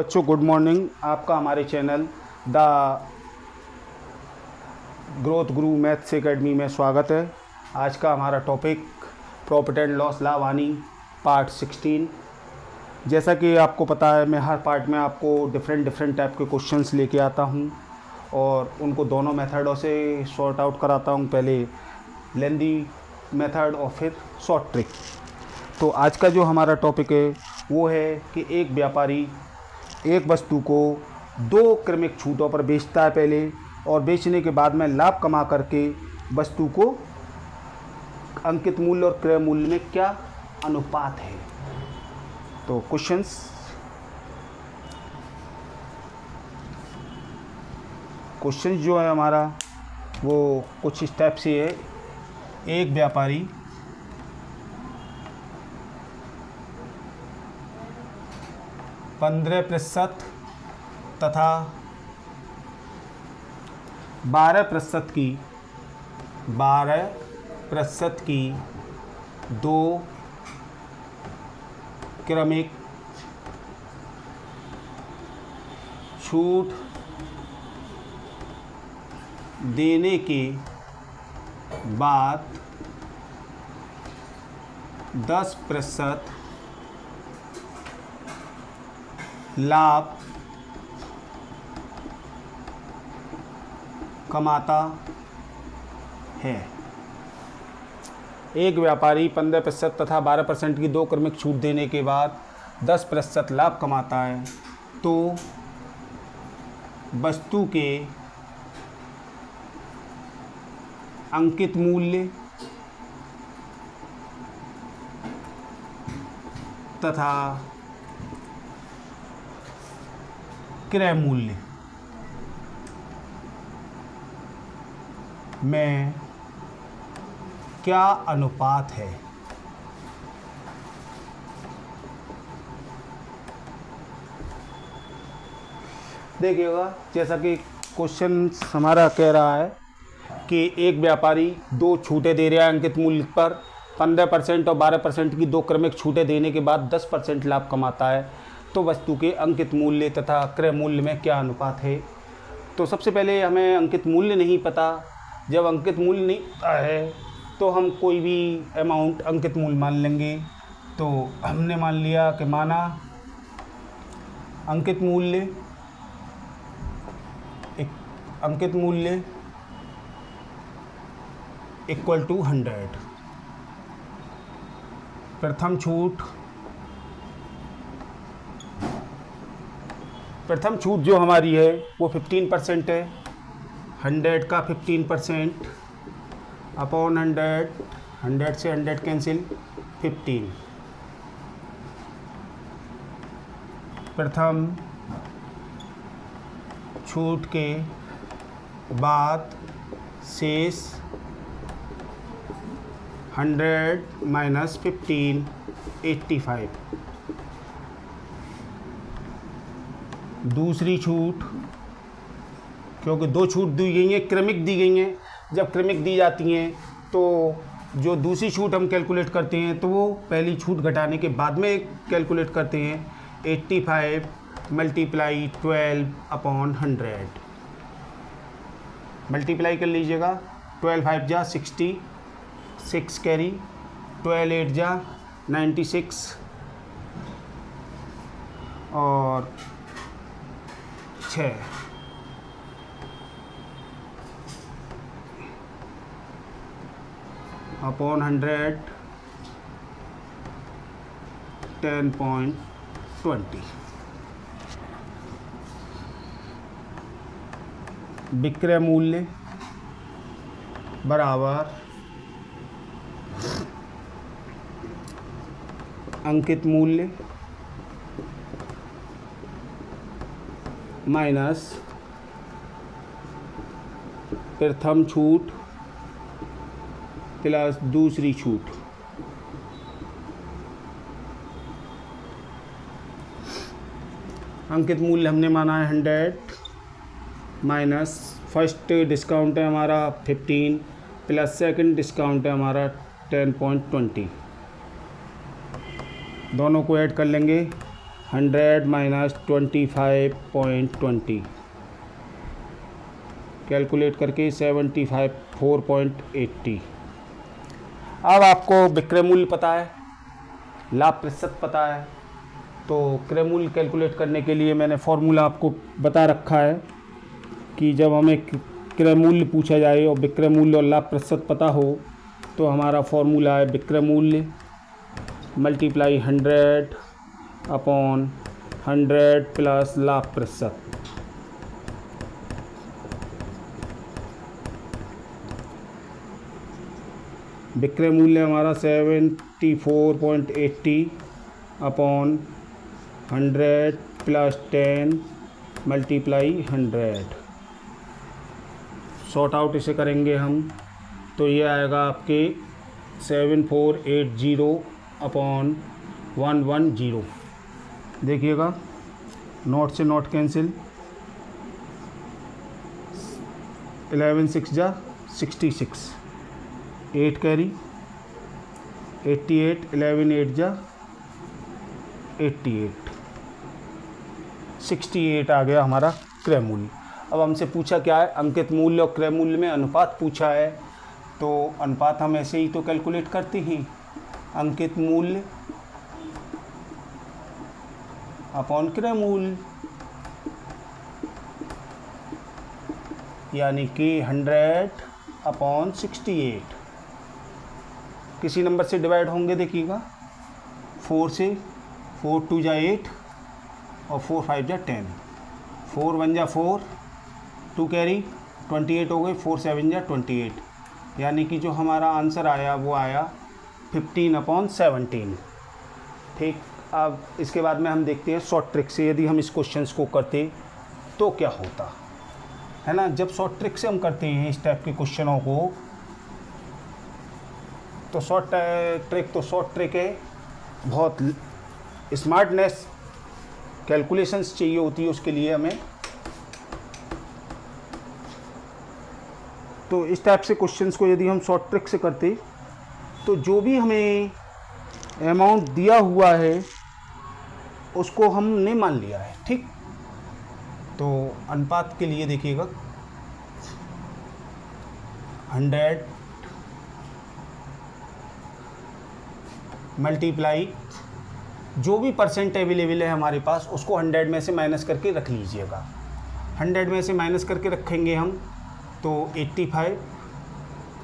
बच्चों, good morning. आपका हमारे channel the growth guru maths academy में स्वागत है। आज का हमारा टॉपिक प्रॉफिट एंड लॉस लावानी पार्ट 16। जैसा कि आपको पता है, मैं हर पार्ट में आपको डिफरेंट टाइप के क्वेश्चंस लेके आता हूं और उनको दोनों मेथडों से सॉर्ट आउट कराता हूं, पहले लेंदी मेथड और फिर शॉर्ट ट्रिक। तो आज का जो हमारा टॉपिक है वो है कि एक व्यापारी एक वस्तु को 2 क्रमिक छूटों पर बेचता है पहले, और बेचने के बाद में लाभ कमा करके वस्तु को अंकित मूल्य और क्रय मूल्य में क्या अनुपात है। तो क्वेश्चन जो है हमारा वो कुछ इस टाइप से है। एक व्यापारी 15% तथा 12% की 2 क्रमिक छूट देने के बाद 10% लाभ कमाता है। एक व्यापारी 15% तथा 12% की 2 क्रमिक छूट देने के बाद 10% लाभ कमाता है, तो वस्तु के अंकित मूल्य तथा क्रय मूल्य में क्या अनुपात है। देखिएगा, जैसा कि क्वेश्चन हमारा कह रहा है कि एक व्यापारी 2 छूटें दे रहा है अंकित मूल्य पर, 15% और 12% की 2 क्रमिक छूटें देने के बाद 10% लाभ कमाता है, तो वस्तु के अंकित मूल्य तथा क्रय मूल्य में क्या अनुपात है। तो सबसे पहले हमें अंकित मूल्य नहीं पता। जब अंकित मूल्य नहीं पता है तो हम कोई भी अमाउंट अंकित मूल्य मान लेंगे। तो हमने मान लिया कि माना अंकित मूल्य इक्वल टू 100। प्रथम छूट जो हमारी है वो 15% है। 100 का 15% अपॉन 100 से 100 कैंसिल, 15। प्रथम छूट के बाद शेष 100 माइनस 15, 85। दूसरी छूट, क्योंकि 2 छूट दी गई हैं, क्रमिक दी गई हैं। जब क्रमिक दी जाती हैं तो जो दूसरी छूट हम कैलकुलेट करते हैं तो वो पहली छूट घटाने के बाद में कैलकुलेट करते हैं। 85 मल्टीप्लाई 12 अपॉन 100। मल्टीप्लाई कर लीजिएगा। 12 5 जा 60, 6 कैरी, 12 8 जा 96 और 6 अपॉन 100, 10.20। विक्रय मूल्य बराबर अंकित मूल्य माइनस प्रथम छूट प्लस दूसरी छूट। अंकित मूल्य हमने माना है 100 माइनस फर्स्ट डिस्काउंट है हमारा 15 प्लस सेकंड डिस्काउंट है हमारा 10.20। दोनों को ऐड कर लेंगे 100 माइनस 25.20 कैलकुलेट करके 4.80। अब आपको विक्रय मूल्य पता है, लाभ प्रतिशत पता है, तो क्रय मूल्य कैलकुलेट करने के लिए मैंने फॉर्मूला आपको बता रखा है कि जब हमें क्रय मूल्य पूछा जाए और विक्रय मूल्य और लाभ प्रतिशत पता हो तो हमारा फॉर्मूला है विक्रय मूल्य मल्टीप्लाई 100 अपॉन 100 प्लस लाभ प्रतिशत। विक्रय मूल्य हमारा 74.80 upon 100 plus 10 multiply 100। Short out इसे करेंगे हम तो ये आएगा आपके 7480 अपॉन 110। देखिएगा नोट से नोट कैंसिल, 11 6 जा 66, 8 कैरी 88, 11 8 जा 88, 68 आ गया हमारा क्रय मूल्य। अब हमसे पूछा क्या है, अंकित मूल्य और क्रय मूल्य में अनुपात पूछा है, तो अनुपात हम ऐसे ही तो कैलकुलेट करते हैं, अंकित मूल्य अपॉन क्रय मूल्य, यानी कि 100 अपॉन 68 किसी नंबर से डिवाइड होंगे। देखिएगा 4 से, 4 2 जा 8 और 4 5 जा 10, 4 1 जा 4, 2 कैरी 28 हो गए, 4 7 जा 28, यानी कि जो हमारा आंसर आया वो आया 15/17। ठीक, अब इसके बाद में हम देखते हैं शॉर्ट ट्रिक से यदि हम इस क्वेश्चन को करते तो क्या होता है ना। जब शॉर्ट ट्रिक से हम करते हैं इस टाइप के क्वेश्चनों को तो शॉर्ट ट्रिक है, बहुत स्मार्टनेस कैलकुलेशंस चाहिए होती है उसके लिए हमें। तो इस टाइप से क्वेश्चंस को यदि हम शॉर्ट ट्रिक से करते तो जो भी हमें अमाउंट दिया हुआ है उसको हमने मान लिया है। ठीक, तो अनुपात के लिए देखिएगा 100 मल्टीप्लाई जो भी परसेंट अवेलेबल है हमारे पास उसको 100 में से माइनस करके रख लीजिएगा। 100 में से माइनस करके रखेंगे हम तो 85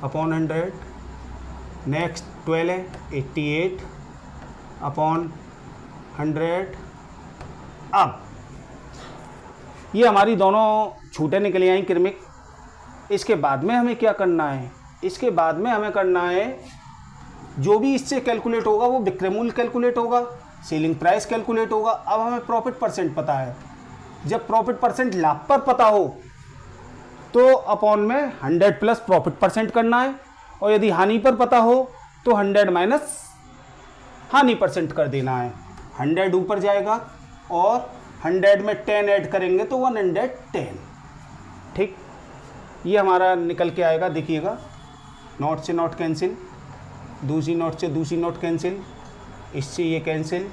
अपॉन 100, नेक्स्ट 12 है 88 अपॉन 100। अब ये हमारी दोनों छूटें निकली आई क्रमिक। इसके बाद में हमें क्या करना है, इसके बाद में हमें करना है जो भी इससे कैलकुलेट होगा वो विक्रय मूल्य कैलकुलेट होगा, सेलिंग प्राइस कैलकुलेट होगा। अब हमें प्रॉफिट परसेंट पता है, जब प्रॉफिट परसेंट लाभ पर पता हो तो अपॉन में 100 प्लस प्रॉफिट परसेंट करना है, और यदि हानि पर पता हो तो 100 माइनस हानि परसेंट कर देना है। 100 ऊपर जाएगा और 100 में 10 ऐड करेंगे तो 110। ठीक, ये हमारा निकल के आएगा। देखिएगा नोट से नोट कैंसिल, दूसरी नोट से दूसरी नोट कैंसिल, इससे ये कैंसिल।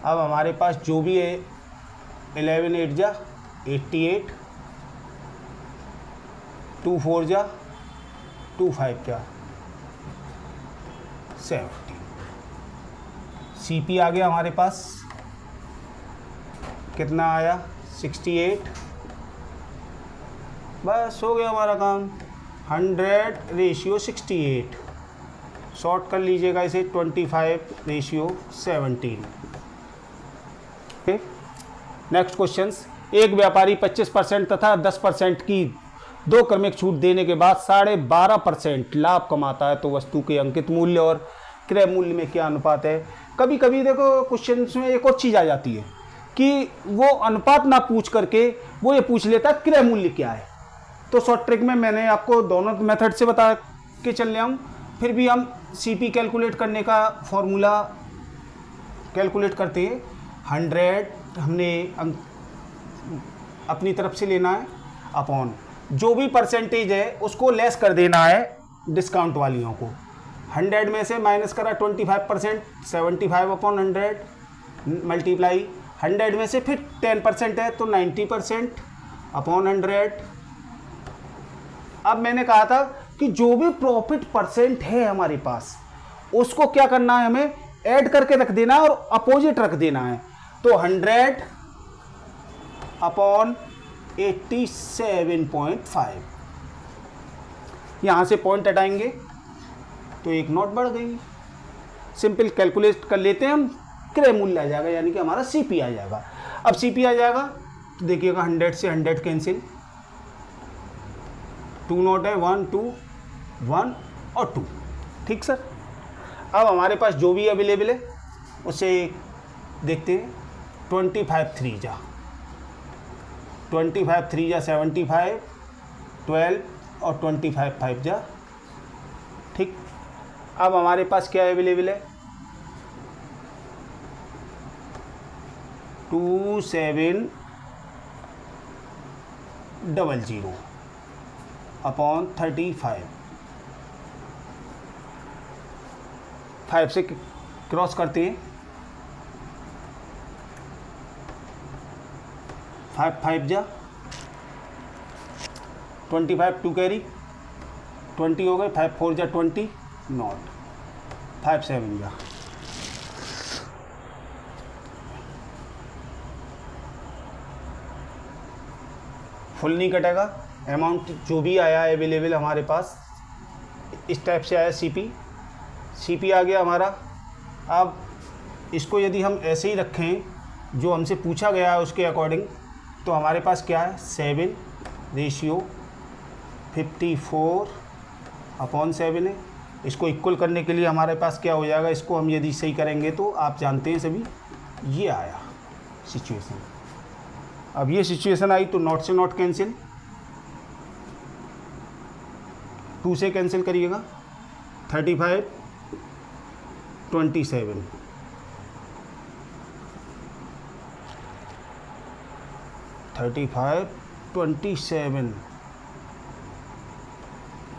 अब हमारे पास जो भी है 11 8 जा 88, 2 4 जा 2 5 जा 70। सीपी आ गया हमारे पास, कितना आया 68। बस हो गया हमारा काम, 100:68। शॉर्ट कर लीजिएगा इसे 25:17। नेक्स्ट क्वेश्चंस, एक व्यापारी 25% तथा 10% की दो क्रमिक छूट देने के बाद 12.5% लाभ कमाता है, तो वस्तु के अंकित मूल्य और क्रय मूल्य में क्या अनुपात है। कभी कभी देखो क्वेश्चंस में एक और चीज़ आ जाती है कि वो अनुपात ना पूछ करके वो ये पूछ लेता है क्रय मूल्य क्या है। तो शॉर्ट ट्रिक में मैंने आपको दोनों मेथड से बता के चल रहा हूँ, फिर भी हम सीपी कैलकुलेट करने का फॉर्मूला कैलकुलेट करते हैं। 100 हमने अपनी तरफ से लेना है, अपॉन जो भी परसेंटेज है उसको लेस कर देना है डिस्काउंट वालियों को। 100 में से माइनस करा 25%, 75/100 मल्टीप्लाई 100 में से फिर 10% है तो 90% अपॉन 100। अब मैंने कहा था कि जो भी प्रॉफिट परसेंट है हमारे पास उसको क्या करना है, हमें ऐड करके रख देना है और अपोजिट रख देना है। तो 100 अपॉन 87.5, यहाँ से पॉइंट हटाएंगे तो एक नोट बढ़ गई। सिंपल कैलकुलेट कर लेते हैं हम, क्रय मूल्य आ जाएगा, यानी कि हमारा सीपी आ जाएगा। अब सीपी आ जाएगा तो देखिएगा 100 से 100 कैंसिल, 2 नोट है, 1 2 1 और 2। ठीक सर। अब हमारे पास जो भी अवेलेबल है उसे देखते हैं। 25 3 जा 75 12 और 25 5 जा। ठीक। अब हमारे पास क्या अवेलेबल है, 2700 अपॉन 35, 5 से क्रॉस करते हैं, 5 5 जा 25, 2 कैरी 20 हो गए, 5 4 जा 20 नॉट, 5 7 जा। फुल नहीं कटेगा, अमाउंट जो भी आया अवेलेबल हमारे पास इस टाइप से आया। सीपी आ गया हमारा। अब इसको यदि हम ऐसे ही रखें जो हमसे पूछा गया है उसके अकॉर्डिंग, तो हमारे पास क्या है, 7/54 अपॉन 7 है। इसको इक्वल करने के लिए हमारे पास क्या हो जाएगा, इसको हम यदि सही करेंगे तो आप जानते हैं सभी, ये आया सिचुएशन। अब ये सिचुएशन आई तो नॉट से नॉट कैंसिल, 2 से कैंसिल करिएगा, 35 27 35 27,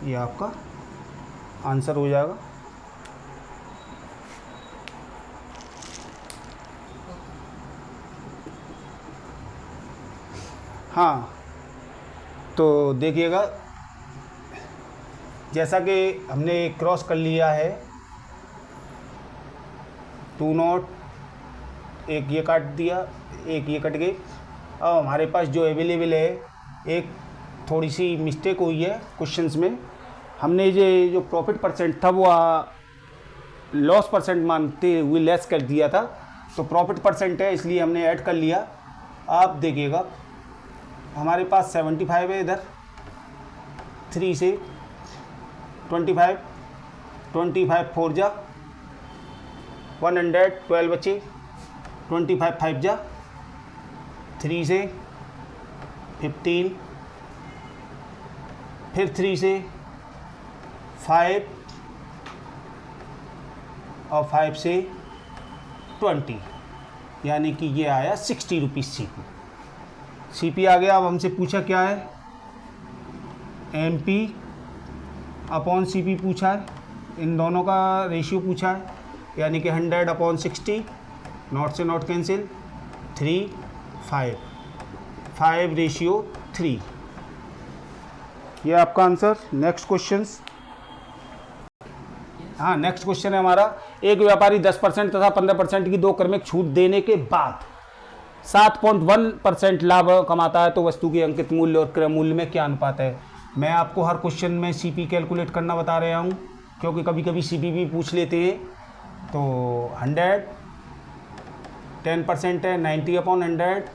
ये आपका आंसर हो जाएगा। हाँ, तो देखिएगा जैसा कि हमने क्रॉस कर लिया है, 2 नोट, एक ये काट दिया, एक ये कट गई। अब हमारे पास जो अवेलेबल है, एक थोड़ी सी मिस्टेक हुई है क्वेश्चंस में। हमने ये जो प्रॉफिट परसेंट था वो लॉस परसेंट मानते हुए लेस कर दिया था, तो प्रॉफिट परसेंट है इसलिए हमने ऐड कर लिया। आप देखिएगा हमारे पास 75 है, इधर 3 से 25 4 जा 112 बचे, 25 5 जा 3 से 15, फिर 3 से 5 और 5 से 20, यानी कि ये आया 60 रुपीज़ सीपी आ गया। अब हमसे पूछा क्या है, एमपी अपॉन सीपी पूछा है, इन दोनों का रेशियो पूछा है, यानी कि 100 अपॉन 60, नॉट से नॉट कैंसिल, 3 5 रेशियो 3, ये आपका आंसर। Next question. हाँ, नेक्स्ट क्वेश्चन है हमारा, एक व्यापारी 10% तथा 15% की 2 क्रमिक छूट देने के बाद 7.1% लाभ कमाता है, तो वस्तु के अंकित मूल्य और क्रय मूल्य में क्या अनुपात है। मैं आपको हर क्वेश्चन में सीपी कैलकुलेट करना बता रहा हूँ, क्योंकि कभी कभी सीपी भी पूछ लेते हैं। तो 100 10% है, 90 अपॉन 100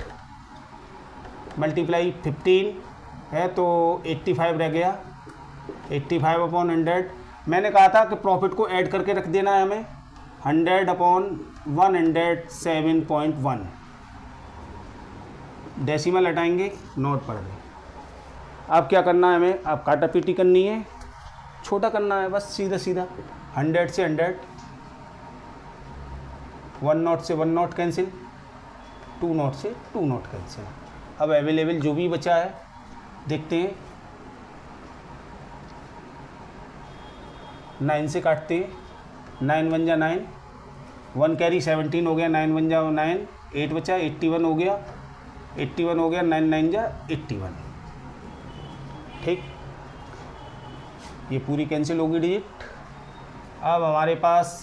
मल्टीप्लाई 15 है तो 85 रह गया, 85 अपॉन 100। मैंने कहा था कि प्रॉफिट को ऐड करके रख देना है हमें, 100 अपॉन 107.1, डेसिमल हटाएंगे, नोट पड़ गए। अब क्या करना है हमें, अब काटा पीटी करनी है, छोटा करना है बस, सीधा सीधा 100 से 100, 1 नोट से 1 नोट कैंसिल, 2 नोट से 2 नोट कैंसिल। अब अवेलेबल जो भी बचा है देखते हैं, 9 से काटते हैं, 9 1 जा 9, 1 कैरी 17 हो गया, 9 1 जा 9, 8 बचा, 81 हो गया, 81 हो गया, 9 9 जा 81। ठीक, ये पूरी कैंसिल होगी डिजिट। अब हमारे पास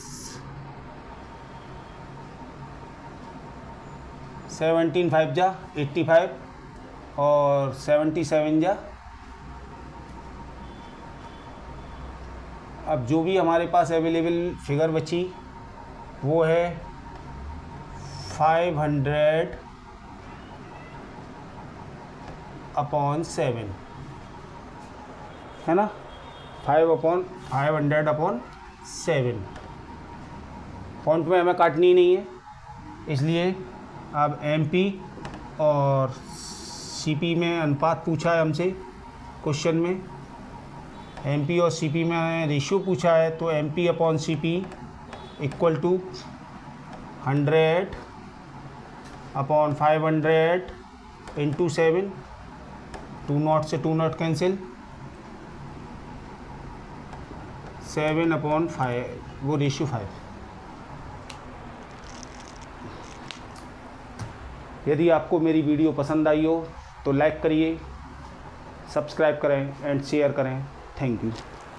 17 5 जा 85 और 77 जा, अब जो भी हमारे पास अवेलेबल फिगर बची वो है 500 अपॉन 7, है ना, 500 अपॉन 7। फॉन्ट में हमें काटनी नहीं है, इसलिए अब MP और CP में अनुपात पूछा है हमसे क्वेश्चन में, MP और CP में रेशियो पूछा है, तो MP upon CP equal to 100 upon 500 into 7, 2 naught से 2 नॉट कैंसिल, 7 अपॉन 5, वो रेशियो 5। यदि आपको मेरी वीडियो पसंद आई हो तो लाइक करिए, सब्सक्राइब करें एंड शेयर करें। Thank you.